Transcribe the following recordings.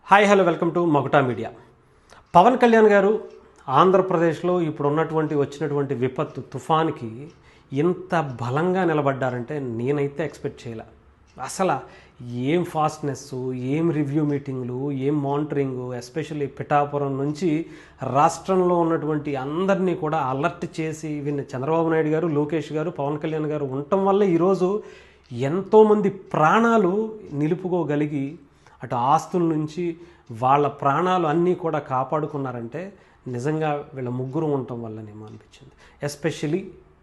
Hi hello welcome to Maguta media. Pawan Kalyan garu ఆంధ్రప్రదేశ్లో ఇప్పుడు వచ్చినటువంటి విపత్తు తుఫాన్కి ఇంత బలంగా నిలబడ్డారంటే నేనైతే ఎక్స్పెక్ట్ చేయలే. అసలు ఏం ఫాస్ట్నెస్, ఏం రివ్యూ మీటింగ్లు, ఏం మానిటరింగు, ఎస్పెషల్లీ పిఠాపురం నుంచి రాష్ట్రంలో ఉన్నటువంటి అందరినీ కూడా అలర్ట్ చేసి వీళ్ళని చంద్రబాబు నాయుడు గారు, లోకేష్ గారు, పవన్ కళ్యాణ్ గారు ఉండటం వల్ల ఈరోజు ఎంతోమంది ప్రాణాలు నిలుపుకోగలిగి అటు ఆస్తుల నుంచి వాళ్ళ ప్రాణాలు అన్నీ కూడా కాపాడుకున్నారంటే నిజంగా వీళ్ళ ముగ్గురు ఉండటం వల్లనేమో అనిపించింది. ఎస్పెషలీ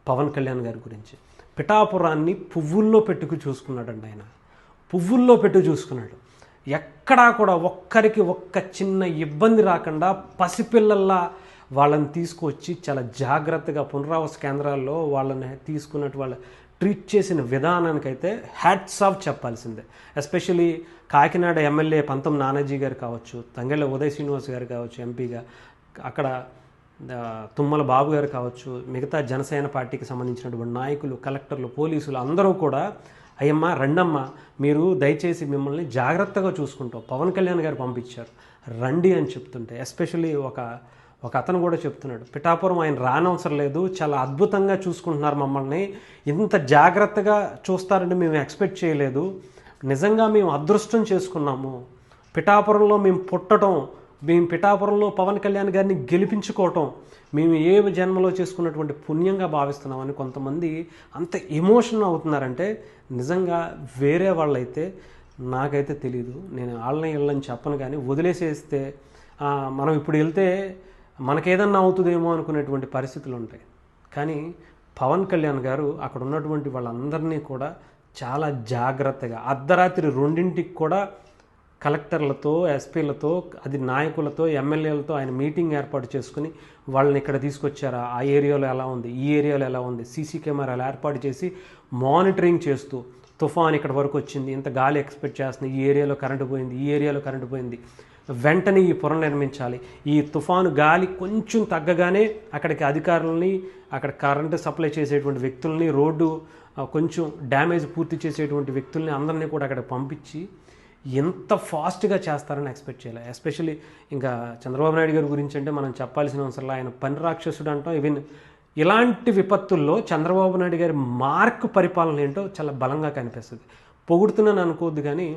పవన్ కళ్యాణ్ గారి గురించి పిఠాపురాన్ని పువ్వుల్లో పెట్టుకు చూసుకున్నాడండి. ఆయన పువ్వుల్లో పెట్టు చూసుకున్నాడు. ఎక్కడా కూడా ఒక్కరికి ఒక్క చిన్న ఇబ్బంది రాకుండా పసిపిల్లల్లా వాళ్ళని తీసుకొచ్చి చాలా జాగ్రత్తగా పునరావాస కేంద్రాల్లో వాళ్ళని తీసుకున్నట్టు వాళ్ళ ట్రీట్ చేసిన విధానానికైతే హ్యాట్స్ ఆఫ్ చెప్పాల్సిందే. ఎస్పెషలీ కాకినాడ ఎమ్మెల్యే పంతం నానాజీ గారు కావచ్చు, తంగెళ్ళ ఉదయ్ శ్రీనివాస్ గారు కావచ్చు ఎంపీగా, అక్కడ తుమ్మల బాబు గారు కావచ్చు, మిగతా జనసేన పార్టీకి సంబంధించినటువంటి నాయకులు, కలెక్టర్లు, పోలీసులు అందరూ కూడా అయ్యమ్మ రండమ్మ మీరు దయచేసి మిమ్మల్ని జాగ్రత్తగా చూసుకుంటాం పవన్ కళ్యాణ్ గారు పంపించారు రండి అని చెప్తుంటే, ఎస్పెషల్లీ ఒక అతను కూడా చెప్తున్నాడు పిఠాపురం ఆయన రానవసరం లేదు, చాలా అద్భుతంగా చూసుకుంటున్నారు మమ్మల్ని, ఇంత జాగ్రత్తగా చూస్తారని మేము ఎక్స్పెక్ట్ చేయలేదు, నిజంగా మేము అదృష్టం చేసుకున్నాము, పిఠాపురంలో మేము పుట్టడం, మేము పిఠాపురంలో పవన్ కళ్యాణ్ గారిని గెలిపించుకోవటం మేము ఏ జన్మలో చేసుకున్నటువంటి పుణ్యంగా భావిస్తున్నామని కొంతమంది అంత ఎమోషన్ అవుతున్నారంటే నిజంగా వేరే వాళ్ళైతే నాకైతే తెలీదు. నేను వాళ్ళని చెప్పను, కానీ వదిలేసేస్తే మనం ఇప్పుడు వెళ్తే మనకేదన్నా అవుతుందేమో అనుకునేటువంటి పరిస్థితులు ఉంటాయి. కానీ పవన్ కళ్యాణ్ గారు అక్కడ ఉన్నటువంటి వాళ్ళందరినీ కూడా చాలా జాగ్రత్తగా అర్ధరాత్రి 2ంటికి కూడా కలెక్టర్లతో, ఎస్పీలతో, అది నాయకులతో, ఎమ్మెల్యేలతో ఆయన మీటింగ్ ఏర్పాటు చేసుకుని వాళ్ళని ఇక్కడ తీసుకొచ్చారా, ఆ ఏరియాలో ఎలా ఉంది, ఈ ఏరియాలో ఎలా ఉంది, సీసీ కెమెరాలు ఏర్పాటు చేసి మానిటరింగ్ చేస్తూ తుఫాన్ ఇక్కడ వరకు వచ్చింది, ఇంత గాలి ఎక్స్పెక్ట్ చేస్తుంది, ఈ ఏరియాలో కరెంటు పోయింది, ఈ ఏరియాలో కరెంటు పోయింది, వెంటనే ఈ పునర్నిర్మించాలి, ఈ తుఫాను గాలి కొంచెం తగ్గగానే అక్కడికి అధికారులని, అక్కడ కరెంటు సప్లై చేసేటువంటి వ్యక్తుల్ని, రోడ్డు కొంచెం డ్యామేజ్ పూర్తి చేసేటువంటి వ్యక్తుల్ని అందరినీ కూడా అక్కడ పంపించి ఎంత ఫాస్ట్గా చేస్తారని ఎక్స్పెక్ట్ చేయాలి. ఎస్పెషల్లీ ఇంకా చంద్రబాబు నాయుడు గారి గురించి అంటే మనం చెప్పాల్సిన అవసరం, ఆయన పని రాక్షసుడు అంటాం. ఈవెన్ ఇలాంటి విపత్తుల్లో చంద్రబాబు నాయుడు గారి మార్క్ పరిపాలన ఏంటో చాలా బలంగా కనిపిస్తుంది. పొగుడుతున్నాను అనుకోవద్దు, కానీ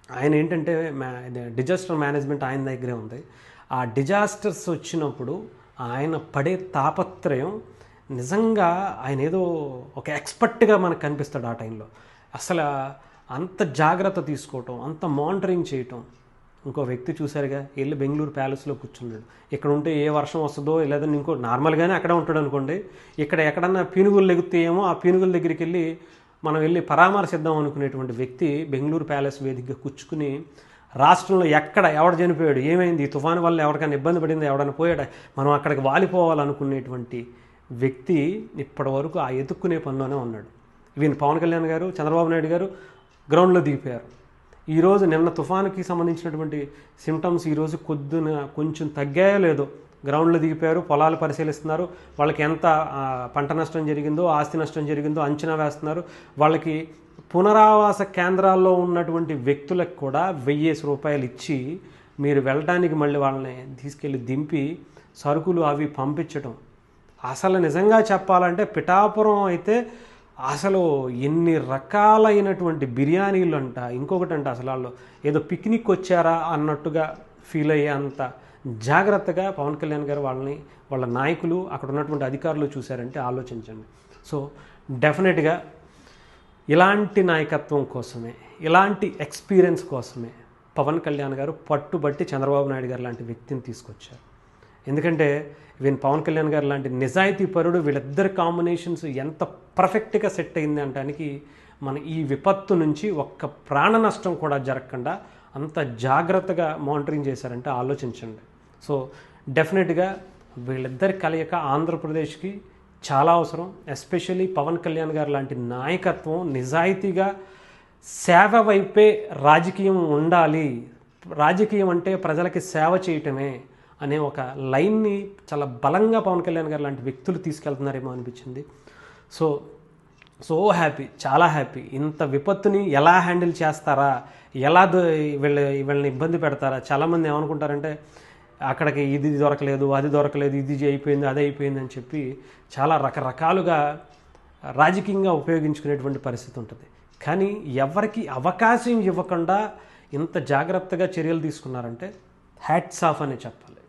ఆయన ఏంటంటే డిజాస్టర్ మేనేజ్మెంట్ ఆయన దగ్గరే ఉంది. ఆ డిజాస్టర్స్ వచ్చినప్పుడు ఆయన పడే తాపత్రయం నిజంగా ఆయన ఏదో ఒక ఎక్స్పర్ట్గా మనకు కనిపిస్తాడు ఆ టైంలో. అసలు అంత జాగ్రత్త తీసుకోవటం, అంత మానిటరింగ్ చేయటం. ఇంకో వ్యక్తి చూసారుగా, వెళ్ళి బెంగళూరు ప్యాలెస్లో కూర్చున్నాడు. ఇక్కడ ఉంటే ఏ వర్షం వస్తుందో, లేదంటే ఇంకో నార్మల్గానే అక్కడే ఉంటాడు అనుకోండి, ఇక్కడ ఎక్కడన్నా పీనుగులు లెగుతాయేమో ఆ పీనుగుల దగ్గరికి వెళ్ళి మనం వెళ్ళి పరామర్శిద్దాం అనుకునేటువంటి వ్యక్తి బెంగళూరు ప్యాలెస్ వేదికగా కూర్చుకుని రాష్ట్రంలో ఎవడు చనిపోయాడు, ఏమైంది, ఈ తుఫాను వల్ల ఎవరికైనా ఇబ్బంది పడింది, ఎవడైనా పోయాడా, మనం అక్కడికి వాలిపోవాలనుకునేటువంటి వ్యక్తి ఇప్పటి వరకు ఆ ఎత్తుక్కునే పనిలోనే ఉన్నాడు. ఈవెన్ పవన్ కళ్యాణ్ గారు, చంద్రబాబు నాయుడు గారు గ్రౌండ్లో దిగిపోయారు. ఈరోజు నిన్న తుఫానుకి సంబంధించినటువంటి సిమ్టమ్స్ ఈరోజు కొంచెం తగ్గాయో లేదో, గ్రౌండ్లో దిగిపోయారు, పొలాలు పరిశీలిస్తున్నారు, వాళ్ళకి ఎంత పంట నష్టం జరిగిందో, ఆస్తి నష్టం జరిగిందో అంచనా వేస్తున్నారు. వాళ్ళకి పునరావాస కేంద్రాల్లో ఉన్నటువంటి వ్యక్తులకు కూడా 1000 రూపాయలు ఇచ్చి మీరు వెళ్ళడానికి మళ్ళీ వాళ్ళని తీసుకెళ్ళి దింపి సరుకులు అవి పంపించడం. అసలు నిజంగా చెప్పాలంటే పిఠాపురం అయితే అసలు ఎన్ని రకాలైనటువంటి బిర్యానీలు అంట, ఇంకొకటి అంట, అసలు వాళ్ళు ఏదో పిక్నిక్ వచ్చారా అన్నట్టుగా ఫీల్ అయ్యే అంత జాగ్రత్తగా పవన్ కళ్యాణ్ గారు వాళ్ళ నాయకులు, అక్కడ ఉన్నటువంటి అధికారులు చూశారంటే ఆలోచించండి. సో డెఫినెట్గా ఇలాంటి నాయకత్వం కోసమే, ఇలాంటి ఎక్స్పీరియన్స్ కోసమే పవన్ కళ్యాణ్ గారు పట్టుబట్టి చంద్రబాబు నాయుడు గారు లాంటి వ్యక్తిని తీసుకొచ్చారు. ఎందుకంటే పవన్ కళ్యాణ్ గారు లాంటి నిజాయితీ పరుడు, వీళ్ళిద్దరి కాంబినేషన్స్ ఎంత పర్ఫెక్ట్గా సెట్ అయింది అనడానికి మన ఈ విపత్తు నుంచి ఒక్క ప్రాణ నష్టం కూడా జరగకుండా అంత జాగ్రత్తగా మానిటరింగ్ చేశారంటే ఆలోచించండి. సో డెఫినెట్గా వీళ్ళిద్దరి కలయిక ఆంధ్రప్రదేశ్కి చాలా అవసరం. ఎస్పెషల్లీ పవన్ కళ్యాణ్ గారు లాంటి నాయకత్వం, నిజాయితీగా సేవ వైపే రాజకీయం ఉండాలి, రాజకీయం అంటే ప్రజలకి సేవ చేయటమే అనే ఒక లైన్ని చాలా బలంగా పవన్ కళ్యాణ్ గారు లాంటి వ్యక్తులు తీసుకెళ్తున్నారేమో అనిపించింది. సో సో హ్యాపీ, చాలా హ్యాపీ. ఇంత విపత్తుని ఎలా హ్యాండిల్ చేస్తారా, ఎలా వీళ్ళని ఇబ్బంది పెడతారా. చాలామంది ఏమనుకుంటారంటే అక్కడికి ఇది దొరకలేదు, అది దొరకలేదు, ఇది అయిపోయింది, అది అయిపోయింది అని చెప్పి చాలా రకరకాలుగా రాజకీయంగా ఉపయోగించుకునేటువంటి పరిస్థితి ఉంటుంది. కానీ ఎవరికి అవకాశం ఇవ్వకుండా ఇంత జాగ్రత్తగా చర్యలు తీసుకున్నారంటే హ్యాట్స్ ఆఫ్ అని చెప్పాలి.